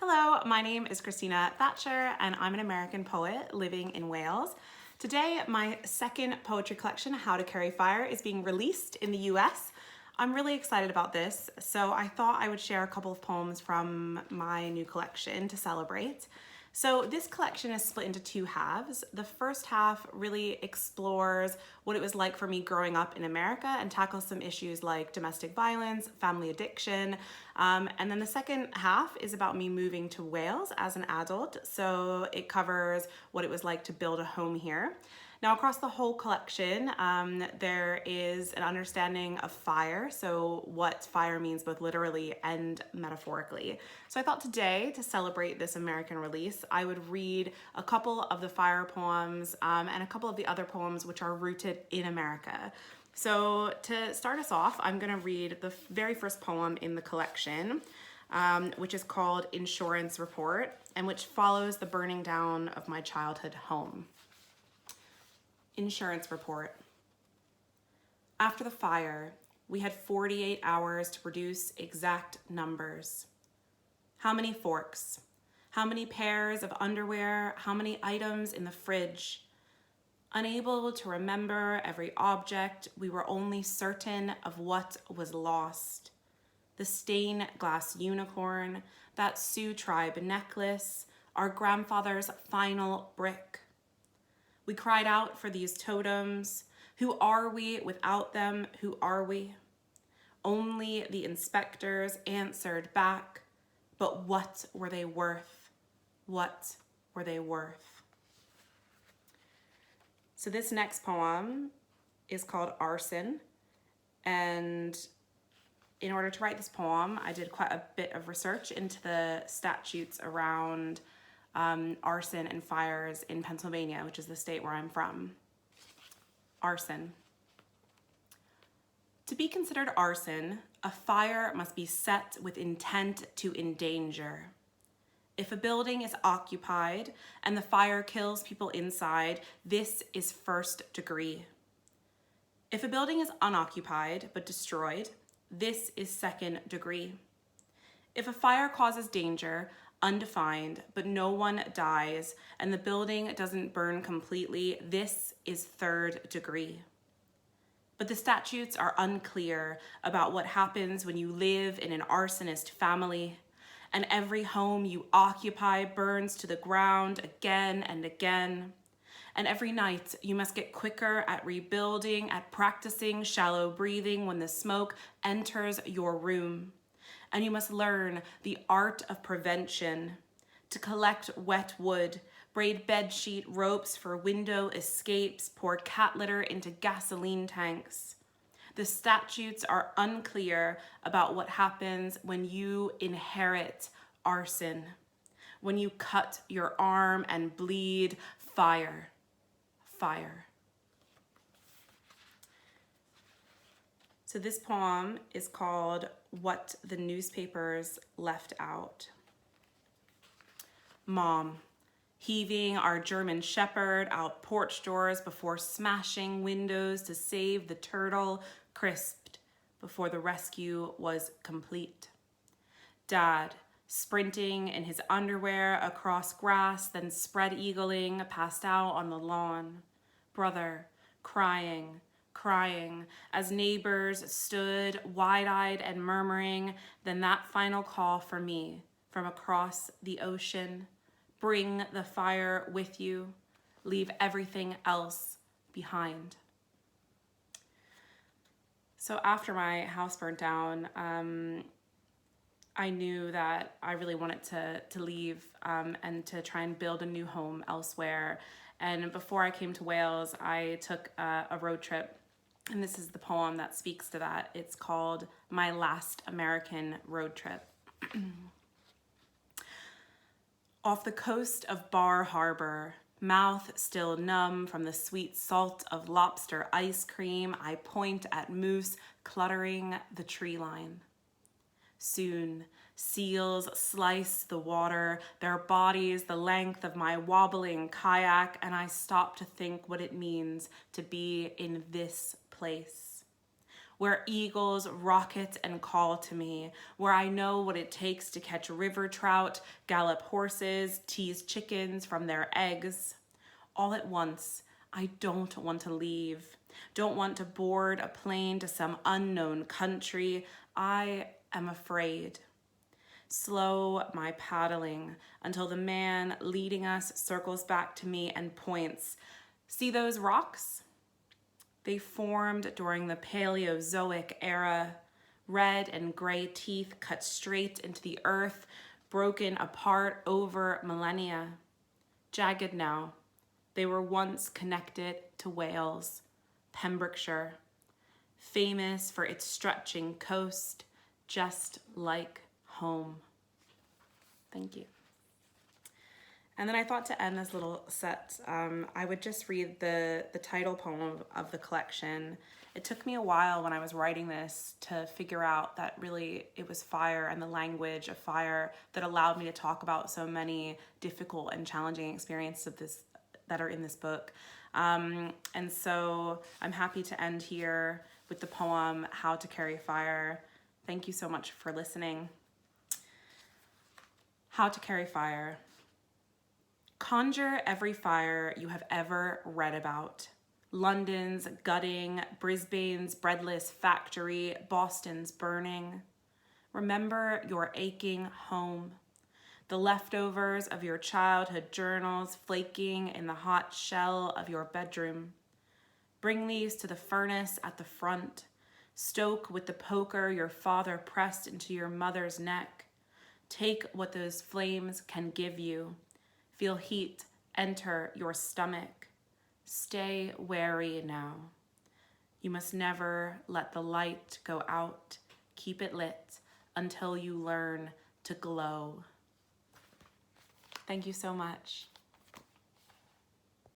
Hello, my name is Christina Thatcher and I'm an American poet living in Wales. Today, my second poetry collection, How to Carry Fire, is being released in the US. I'm really excited about this, so I thought I would share a couple of poems from my new collection to celebrate. So this collection is split into two halves. The first half really explores what it was like for me growing up in America and tackles some issues like domestic violence, family addiction. And then the second half is about me moving to Wales as an adult. So it covers what it was like to build a home here. Now, across the whole collection, there is an understanding of fire, so what fire means both literally and metaphorically. So I thought today, to celebrate this American release, I would read a couple of the fire poems and a couple of the other poems which are rooted in America. So to start us off, I'm going to read the very first poem in the collection, which is called Insurance Report, and which follows the burning down of my childhood home. Insurance Report. After the fire, we had 48 hours to produce exact numbers. How many forks? How many pairs of underwear? How many items in the fridge? Unable to remember every object, we were only certain of what was lost. The stained glass unicorn, that Sioux tribe necklace, our grandfather's final brick. We cried out for these totems. Who are we without them? Who are we? Only the inspectors answered back, but what were they worth? What were they worth? So this next poem is called Arson, and in order to write this poem, I did quite a bit of research into the statutes around arson and fires in Pennsylvania, which is the state where I'm from. Arson. To be considered arson, a fire must be set with intent to endanger. If a building is occupied and the fire kills people inside, this is first degree. If a building is unoccupied but destroyed, this is second degree. If a fire causes danger, undefined, but no one dies, and the building doesn't burn completely, this is third degree. But the statutes are unclear about what happens when you live in an arsonist family, and every home you occupy burns to the ground again and again. And every night you must get quicker at rebuilding, at practicing shallow breathing when the smoke enters your room. And you must learn the art of prevention, to collect wet wood, braid bedsheet ropes for window escapes, pour cat litter into gasoline tanks. The statutes are unclear about what happens when you inherit arson, when you cut your arm and bleed fire, fire. So this poem is called What the Newspapers Left Out. Mom, heaving our German shepherd out porch doors before smashing windows to save the turtle, crisped before the rescue was complete. Dad, sprinting in his underwear across grass, then spread-eagling, passed out on the lawn. Brother, crying as neighbors stood wide-eyed and murmuring, then that final call for me from across the ocean. Bring the fire with you. Leave everything else behind. So after my house burnt down, I knew that I really wanted to leave and to try and build a new home elsewhere. And before I came to Wales, I took a road trip. And this is the poem that speaks to that. It's called My Last American Road Trip. Off the coast of Bar Harbor, mouth still numb from the sweet salt of lobster ice cream, I point at moose cluttering the tree line. Soon, seals slice the water, their bodies the length of my wobbling kayak, and I stop to think what it means to be in this place, where eagles rocket and call to me, where I know what it takes to catch river trout, gallop horses, tease chickens from their eggs. All at once, I don't want to leave, don't want to board a plane to some unknown country. I am afraid. Slow my paddling until the man leading us circles back to me and points. See those rocks? They formed during the Paleozoic era. Red and gray teeth cut straight into the earth, broken apart over millennia. Jagged now, they were once connected to Wales, Pembrokeshire, famous for its stretching coast, just like home. Thank you. And then I thought to end this little set, I would just read the title poem of the collection. It took me a while when I was writing this to figure out that really it was fire and the language of fire that allowed me to talk about so many difficult and challenging experiences of this that are in this book. And so I'm happy to end here with the poem, How to Carry Fire. Thank you so much for listening. How to Carry Fire. Conjure every fire you have ever read about. London's gutting, Brisbane's breadless factory, Boston's burning. Remember your aching home, the leftovers of your childhood journals flaking in the hot shell of your bedroom. Bring these to the furnace at the front. Stoke with the poker your father pressed into your mother's neck. Take what those flames can give you. Feel heat enter your stomach. Stay wary now. You must never let the light go out. Keep it lit until you learn to glow. Thank you so much.